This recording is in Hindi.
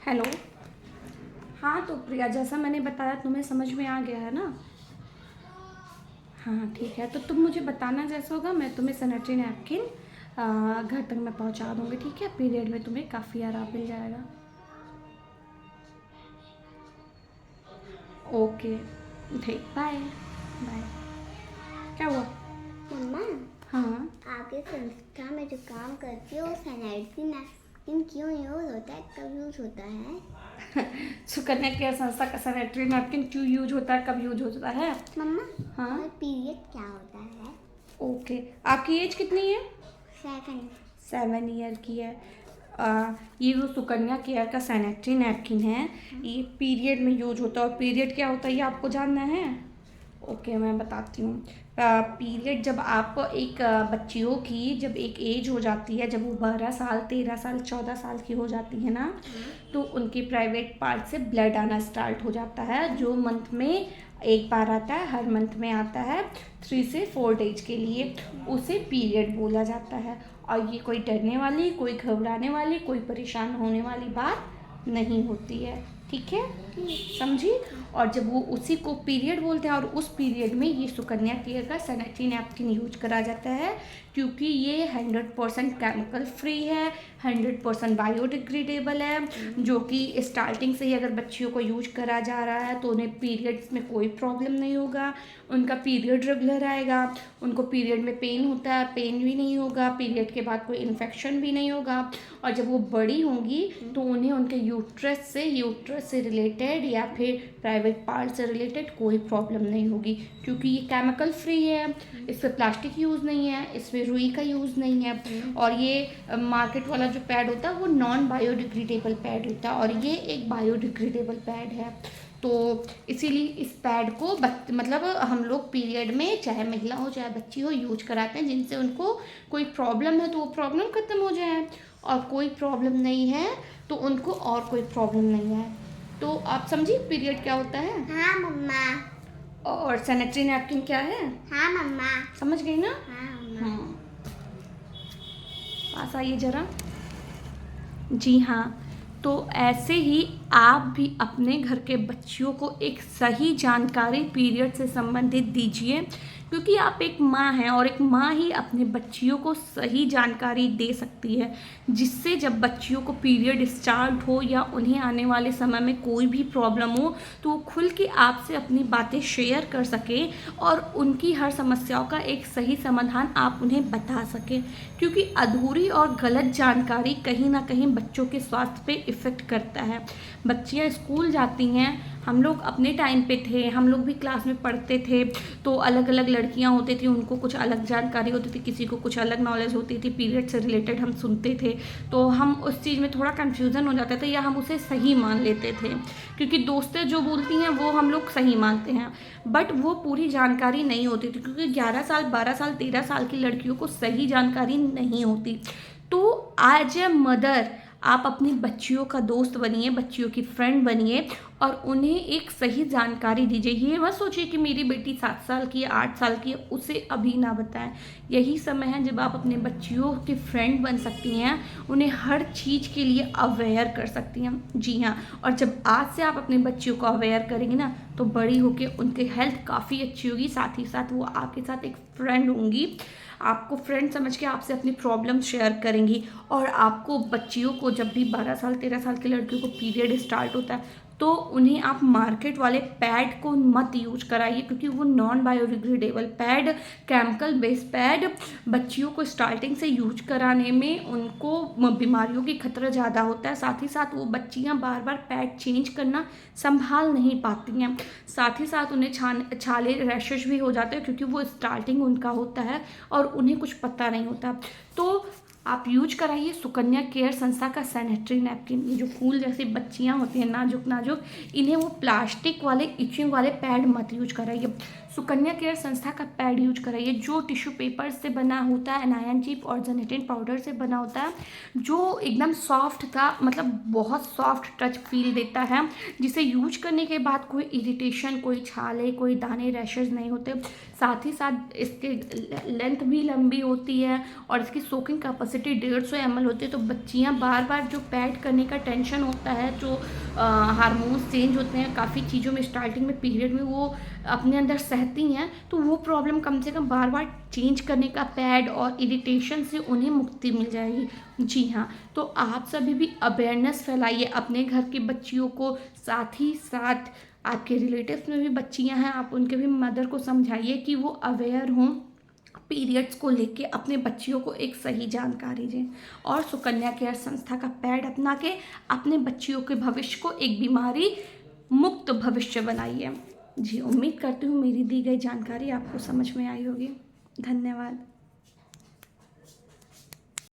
हेलो। हाँ तो प्रिया, जैसा मैंने बताया तुम्हें समझ में आ गया है ना? हाँ ठीक है, तो तुम मुझे बताना जैसा होगा, मैं तुम्हें सैनिटरी नैपकिन घर तक मैं पहुँचा दूँगी। ठीक है, पीरियड में तुम्हें काफ़ी आराम मिल जाएगा। ओके, ठीक, बाय बाय। क्या हुआ? मम्मा, हाँ। आपके संस्था में जो काम करती हो सैनिटरी नैपकिन क्यों यूज़ होता है, कब यूज़ होता है? सुकन्या केयर संस्था का सैनिटरी नैपकिन क्यों यूज होता है, कब यूज होता है? मम्मा, हाँ। और पीरियड क्या होता है? ओके, आपकी एज कितनी है? 7। 7 ईयर की है। ये जो सुकन्या केयर का सैनिटरी नैपकिन है, ये पीरियड में यूज होता है। और पीरियड क्या होता है ये आपको जानना है? ओके, मैं बताती हूँ। पीरियड जब आप एक बच्चियों की जब एक एज हो जाती है, जब वो 12 साल 13 साल 14 साल की हो जाती है ना, तो उनके प्राइवेट पार्ट से ब्लड आना स्टार्ट हो जाता है, जो मंथ में एक बार आता है, हर मंथ में आता है 3 से 4 डेज के लिए। उसे पीरियड बोला जाता है। और ये कोई डरने वाली, कोई घबराने वाली, कोई परेशान होने वाली बात नहीं होती है। ठीक है, समझी? और जब वो उसी को पीरियड बोलते हैं, और उस पीरियड में ये सुकन्या केयर का सैनिटरी नैपकिन यूज करा जाता है, क्योंकि ये 100% केमिकल फ्री है, 100% बायोडिग्रेडेबल है, जो कि स्टार्टिंग से ही अगर बच्चियों को यूज करा जा रहा है तो उन्हें पीरियड्स में कोई प्रॉब्लम नहीं होगा। उनका पीरियड रेगुलर आएगा, उनको पीरियड में पेन होता है, पेन भी नहीं होगा, पीरियड के बाद कोई इन्फेक्शन भी नहीं होगा। और जब वो बड़ी होंगी तो उन्हें उनके यूट्रस से रिलेटेड या फिर प्राइवेट पार्ट से रिलेटेड कोई प्रॉब्लम नहीं होगी, क्योंकि ये केमिकल फ्री है, इसमें प्लास्टिक यूज़ नहीं है, इसमें रुई का यूज़ नहीं है। और ये मार्केट वाला जो पैड होता है वो नॉन बायोडिग्रेडेबल पैड होता है, और ये एक बायोडिग्रेडेबल पैड है। तो इसीलिए इस पैड को मतलब हम लोग पीरियड में, चाहे महिला हो चाहे बच्ची हो, यूज कराते हैं, जिनसे उनको कोई प्रॉब्लम है तो वो प्रॉब्लम खत्म हो जाए, और कोई प्रॉब्लम नहीं है तो उनको और कोई प्रॉब्लम नहीं है। तो आप समझी पीरियड क्या होता है? हाँ मम्मा। और सैनिटरी नैपकिन क्या है? हाँ मम्मा। समझ गई ना? हाँ मम्मा। हाँ, पास आइए जरा। जी हाँ, तो ऐसे ही आप भी अपने घर के बच्चियों को एक सही जानकारी पीरियड से संबंधित दीजिए, क्योंकि आप एक माँ हैं और एक माँ ही अपने बच्चियों को सही जानकारी दे सकती है, जिससे जब बच्चियों को पीरियड स्टार्ट हो या उन्हें आने वाले समय में कोई भी प्रॉब्लम हो तो वो खुल के आपसे अपनी बातें शेयर कर सकें और उनकी हर समस्याओं का एक सही समाधान आप उन्हें बता सकें। क्योंकि अधूरी और गलत जानकारी कहीं ना कहीं बच्चों के स्वास्थ्य पे इफ़ेक्ट करता है। बच्चियाँ स्कूल जाती हैं, हम लोग अपने टाइम पे थे, हम लोग भी क्लास में पढ़ते थे, तो अलग अलग लड़कियां होती थी, उनको कुछ अलग जानकारी होती थी, किसी को कुछ अलग नॉलेज होती थी, पीरियड से रिलेटेड हम सुनते थे, तो हम उस चीज़ में थोड़ा कन्फ्यूज़न हो जाते थे या हम उसे सही मान लेते थे, क्योंकि दोस्तें जो बोलती हैं वो हम लोग सही मानते हैं, बट वो पूरी जानकारी नहीं होती थी, क्योंकि 11 साल 12 साल 13 साल की लड़कियों को सही जानकारी नहीं होती। तो एज ए मदर आप अपनी बच्चियों का दोस्त बनिए, बच्चियों की फ्रेंड बनिए, और उन्हें एक सही जानकारी दीजिए। ये मत सोचिए कि मेरी बेटी 7 साल की है, 8 साल की है, उसे अभी ना बताएं। यही समय है जब आप अपने बच्चियों की फ्रेंड बन सकती हैं, उन्हें हर चीज़ के लिए अवेयर कर सकती हैं। जी हाँ, और जब आज से आप अपने बच्चियों को अवेयर करेंगी ना, तो बड़ी होकर उनकी हेल्थ काफ़ी अच्छी होगी, साथ ही साथ वो आपके साथ एक फ्रेंड होंगी, आपको फ्रेंड समझ के आपसे अपनी प्रॉब्लम शेयर करेंगी। और आपको बच्चियों को जब भी 12 साल 13 साल की लड़कियों को पीरियड स्टार्ट होता है, तो उन्हें आप मार्केट वाले पैड को मत यूज कराइए, क्योंकि वो non biodegradable pad, chemical based pad बच्चियों को स्टार्टिंग से यूज कराने में उनको बीमारियों की खतरा ज़्यादा होता है। साथ ही साथ वो बच्चियाँ बार बार पैड चेंज करना संभाल नहीं पाती हैं, साथ ही साथ उन्हें छाले रैशेज भी हो जाते हैं, क्योंकि वो स्टार्टिंग उनका होता है और उन्हें कुछ पता नहीं होता। तो आप यूज कराइए सुकन्या केयर संस्था का सैनिटरी नैपकिन। ये जो फूल जैसी बच्चियां होती हैं नाजुक नाजुक, इन्हें वो प्लास्टिक वाले इचिंग वाले पैड मत यूज कराइए, सुकन्या केयर संस्था का पैड यूज कराइए, जो टिश्यू पेपर से बना होता है, एनायन चिप और जेनेटिन पाउडर से बना होता है, जो एकदम सॉफ्ट था, मतलब बहुत सॉफ्ट टच फील देता है, जिसे यूज करने के बाद कोई इरिटेशन, कोई छाले, कोई दाने, रैशेज नहीं होते। साथ ही साथ इसकी लेंथ भी लंबी होती है और इसकी सोकिंग कैपेसिटी कैपेसिटी 150 ml होती है, तो बच्चियाँ बार बार जो पैड करने का टेंशन होता है, जो हार्मोन्स चेंज होते हैं काफ़ी चीज़ों में स्टार्टिंग में पीरियड में, वो अपने अंदर सहती हैं, तो वो प्रॉब्लम कम से कम बार बार चेंज करने का पैड और इरिटेशन से उन्हें मुक्ति मिल जाएगी। जी हाँ, तो आप सभी भी अवेयरनेस फैलाइए अपने घर की बच्चियों को, साथ ही साथ आपके रिलेटिव्स में भी बच्चियां हैं, आप उनके भी मदर को समझाइए कि वो अवेयर हों पीरियड्स को लेके, अपने बच्चियों को एक सही जानकारी दें और सुकन्या केयर संस्था का पैड अपना के अपने बच्चियों के भविष्य को एक बीमारी मुक्त भविष्य बनाइए। जी, उम्मीद करती हूँ मेरी दी गई जानकारी आपको समझ में आई होगी। धन्यवाद।